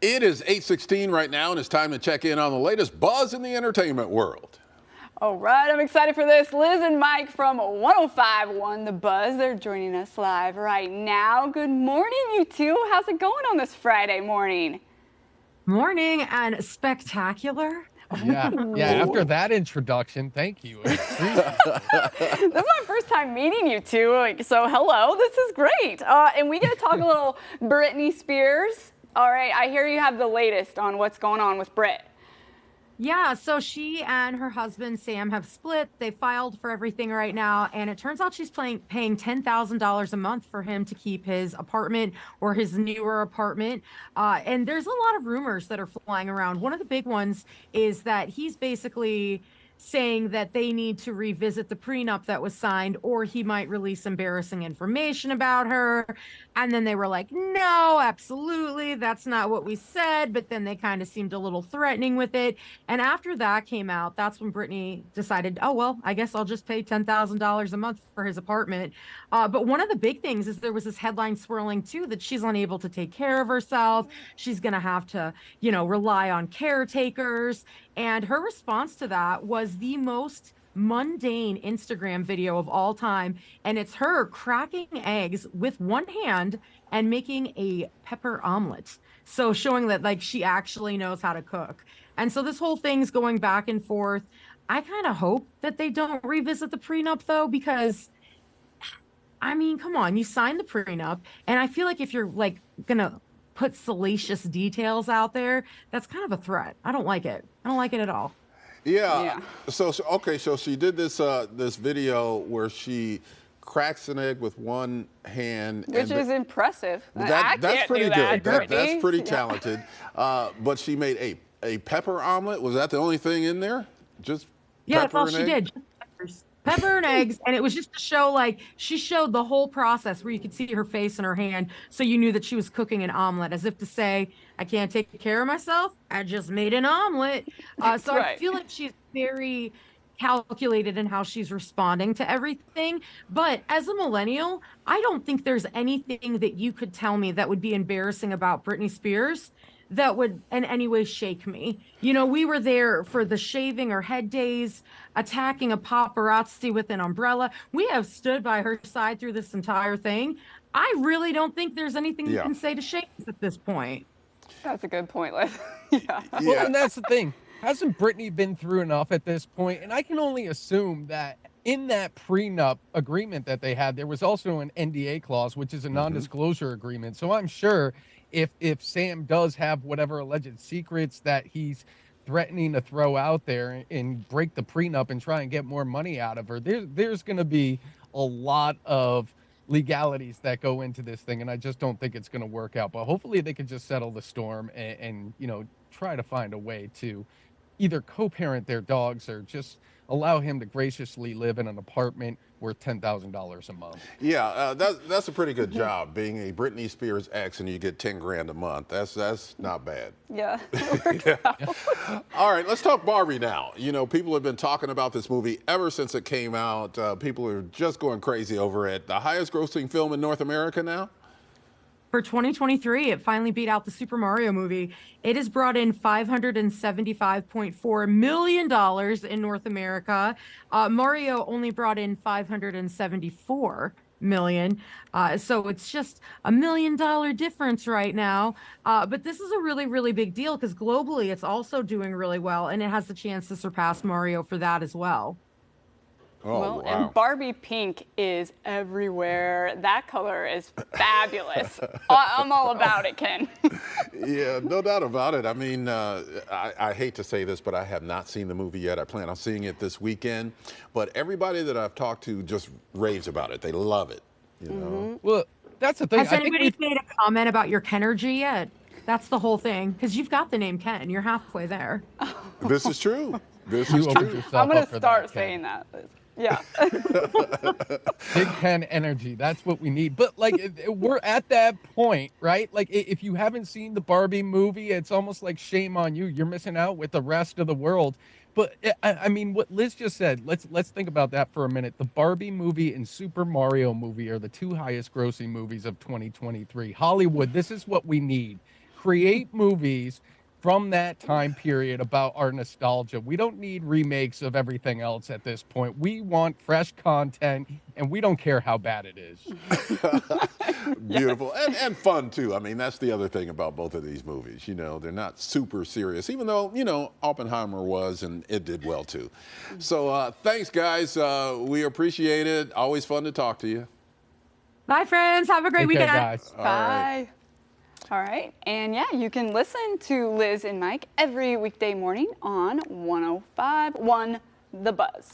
It is 8:16 right now, and it's time to check in on the latest buzz in the entertainment world. All right, I'm excited for this. Liz and Mike from 105.1 The Buzz, they're joining us live right now. Good morning, you two. How's it going on this Friday morning? Morning and spectacular. Yeah, after that introduction, thank you. This is my first time meeting you two, so hello, this is great. And we get to talk a little Britney Spears. All right, I hear you have the latest on what's going on with Brit. Yeah, so she and her husband Sam have split. They filed for everything right now, and it turns out she's paying $10,000 a month for him to keep his apartment or his newer apartment. And there's a lot of rumors that are flying around. One of the big ones is that he's basically saying that they need to revisit the prenup that was signed, or he might release embarrassing information about her. And then they were like, no, absolutely, that's not what we said. But then they kind of seemed a little threatening with it. And after that came out, that's when Britney decided, oh, well, I guess I'll just pay $10,000 a month for his apartment. But one of the big things is there was this headline swirling too, that she's unable to take care of herself. She's going to have to, rely on caretakers. And her response to that was the most mundane Instagram video of all time. And it's her cracking eggs with one hand and making a pepper omelet. So showing that she actually knows how to cook. And so this whole thing's going back and forth. I kind of hope that they don't revisit the prenup though, because I mean, come on, you signed the prenup. And I feel like if you're gonna put salacious details out there, that's kind of a threat. I don't like it. I don't like it at all. Yeah. So she did this this video where she cracks an egg with one hand, which is impressive. That's pretty good. That's pretty talented. Yeah. But she made a pepper omelet. Was that the only thing in there? Just that's all she did. Just pepper and eggs, and it was just to show she showed the whole process where you could see her face and her hand, so you knew that she was cooking an omelet, as if to say, I can't take care of myself, I just made an omelet. So right. I feel like she's very calculated in how she's responding to everything. But as a millennial, I don't think there's anything that you could tell me that would be embarrassing about Britney Spears that would in any way shake me. We were there for the shaving her head days, attacking a paparazzi with an umbrella. We have stood by her side through this entire thing. I really don't think there's anything you can say to shake us at this point. That's a good point, Liz. Well, and that's the thing. Hasn't Britney been through enough at this point? And I can only assume that in that prenup agreement that they had, there was also an NDA clause, which is a non-disclosure agreement. So I'm sure if Sam does have whatever alleged secrets that he's threatening to throw out there and break the prenup and try and get more money out of her, there's going to be a lot of legalities that go into this thing, and I just don't think it's going to work out. But hopefully they can just settle the storm and try to find a way to either co-parent their dogs or just allow him to graciously live in an apartment worth $10,000 a month. Yeah, that's a pretty good job, being a Britney Spears ex and you get 10 grand a month. That's not bad. Yeah. All right, let's talk Barbie now. People have been talking about this movie ever since it came out. People are just going crazy over it. The highest grossing film in North America now? For 2023, it finally beat out the Super Mario movie. It has brought in $575.4 million in North America. Mario only brought in $574 million. So it's just $1 million difference right now. But this is a really, really big deal because globally it's also doing really well, and it has the chance to surpass Mario for that as well. Oh, well, wow. And Barbie pink is everywhere. That color is fabulous. I'm all about it, Ken. Yeah, no doubt about it. I mean, I hate to say this, but I have not seen the movie yet. I plan on seeing it this weekend. But everybody that I've talked to just raves about it. They love it. Well, that's the thing. Has anybody made a comment about your Kenergy yet? That's the whole thing, because you've got the name Ken. You're halfway there. This is true. This is true. I'm going to start saying that. Yeah. Big Ken energy. That's what we need. But we're at that point, right? If you haven't seen the Barbie movie, it's almost like shame on you. You're missing out with the rest of the world. But I mean, what Liz just said, let's think about that for a minute. The Barbie movie and Super Mario movie are the two highest grossing movies of 2023. Hollywood, this is what we need. create movies from that time period about our nostalgia. We don't need remakes of everything else at this point. We want fresh content, and we don't care how bad it is. Beautiful. And fun, too. I mean, that's the other thing about both of these movies. You know, they're not super serious, even though, you know, Oppenheimer was, and it did well, too. So thanks, guys. We appreciate it. Always fun to talk to you. Bye, friends. Have a great Take care, weekend. guys. Bye. All right. And yeah, you can listen to Liz and Mike every weekday morning on 105.1 The Buzz.